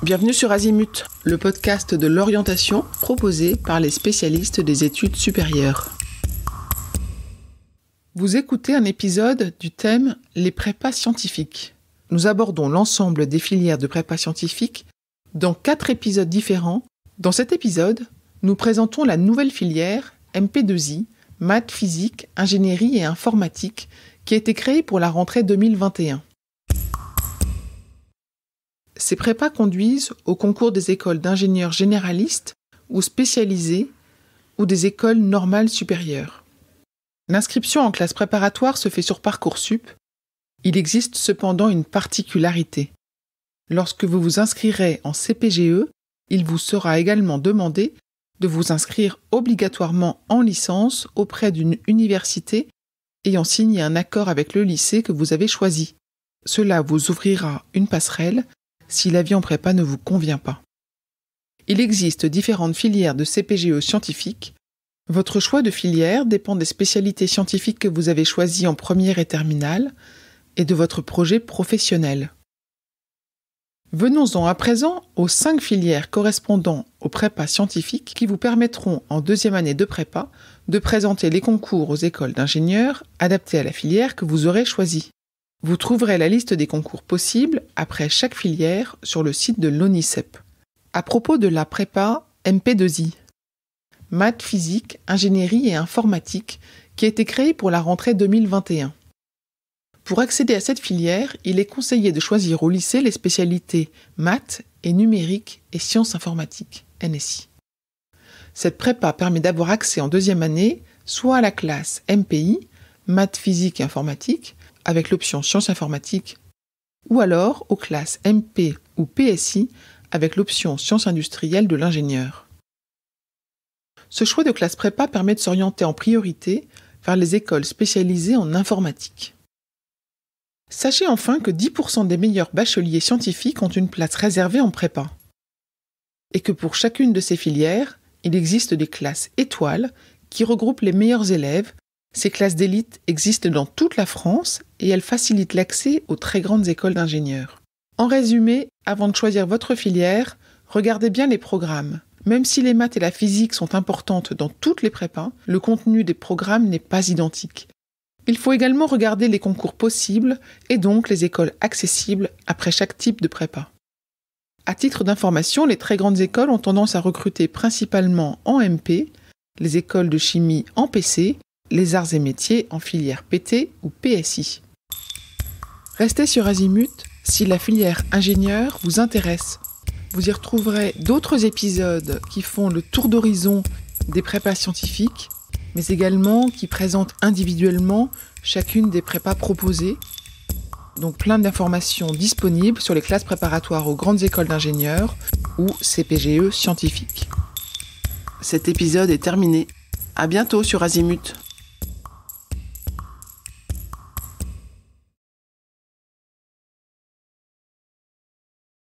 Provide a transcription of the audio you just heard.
Bienvenue sur Azimut, le podcast de l'orientation proposé par les spécialistes des études supérieures. Vous écoutez un épisode du thème « Les prépas scientifiques ». Nous abordons l'ensemble des filières de prépa scientifique dans 4 épisodes différents. Dans cet épisode, nous présentons la nouvelle filière MP2I, maths, physique, ingénierie et informatique, qui a été créée pour la rentrée 2021. Ces prépas conduisent au concours des écoles d'ingénieurs généralistes ou spécialisées ou des écoles normales supérieures. L'inscription en classe préparatoire se fait sur Parcoursup. Il existe cependant une particularité. Lorsque vous vous inscrirez en CPGE, il vous sera également demandé de vous inscrire obligatoirement en licence auprès d'une université ayant signé un accord avec le lycée que vous avez choisi. Cela vous ouvrira une passerelle si la vie en prépa ne vous convient pas. Il existe différentes filières de CPGE scientifiques. Votre choix de filière dépend des spécialités scientifiques que vous avez choisies en première et terminale et de votre projet professionnel. Venons-en à présent aux 5 filières correspondant aux prépas scientifiques qui vous permettront en deuxième année de prépa de présenter les concours aux écoles d'ingénieurs adaptés à la filière que vous aurez choisie. Vous trouverez la liste des concours possibles après chaque filière sur le site de l'ONICEP. À propos de la prépa MP2I, maths, physique, ingénierie et informatique, qui a été créée pour la rentrée 2021. Pour accéder à cette filière, il est conseillé de choisir au lycée les spécialités maths et numérique et sciences informatiques, NSI. Cette prépa permet d'avoir accès en deuxième année soit à la classe MPI, maths, physique et informatique, avec l'option sciences informatiques, ou alors aux classes MP ou PSI avec l'option sciences industrielles de l'ingénieur. Ce choix de classe prépa permet de s'orienter en priorité vers les écoles spécialisées en informatique. Sachez enfin que 10% des meilleurs bacheliers scientifiques ont une place réservée en prépa. Et que pour chacune de ces filières, il existe des classes étoiles qui regroupent les meilleurs élèves. Ces classes d'élite existent dans toute la France et elles facilitent l'accès aux très grandes écoles d'ingénieurs. En résumé, avant de choisir votre filière, regardez bien les programmes. Même si les maths et la physique sont importantes dans toutes les prépas, le contenu des programmes n'est pas identique. Il faut également regarder les concours possibles et donc les écoles accessibles après chaque type de prépa. À titre d'information, les très grandes écoles ont tendance à recruter principalement en MP, les écoles de chimie en PC, les arts et métiers en filière PT ou PSI. Restez sur Azimut si la filière ingénieur vous intéresse. Vous y retrouverez d'autres épisodes qui font le tour d'horizon des prépas scientifiques, mais également qui présentent individuellement chacune des prépas proposées. Donc plein d'informations disponibles sur les classes préparatoires aux grandes écoles d'ingénieurs ou CPGE scientifiques. Cet épisode est terminé. À bientôt sur Azimut.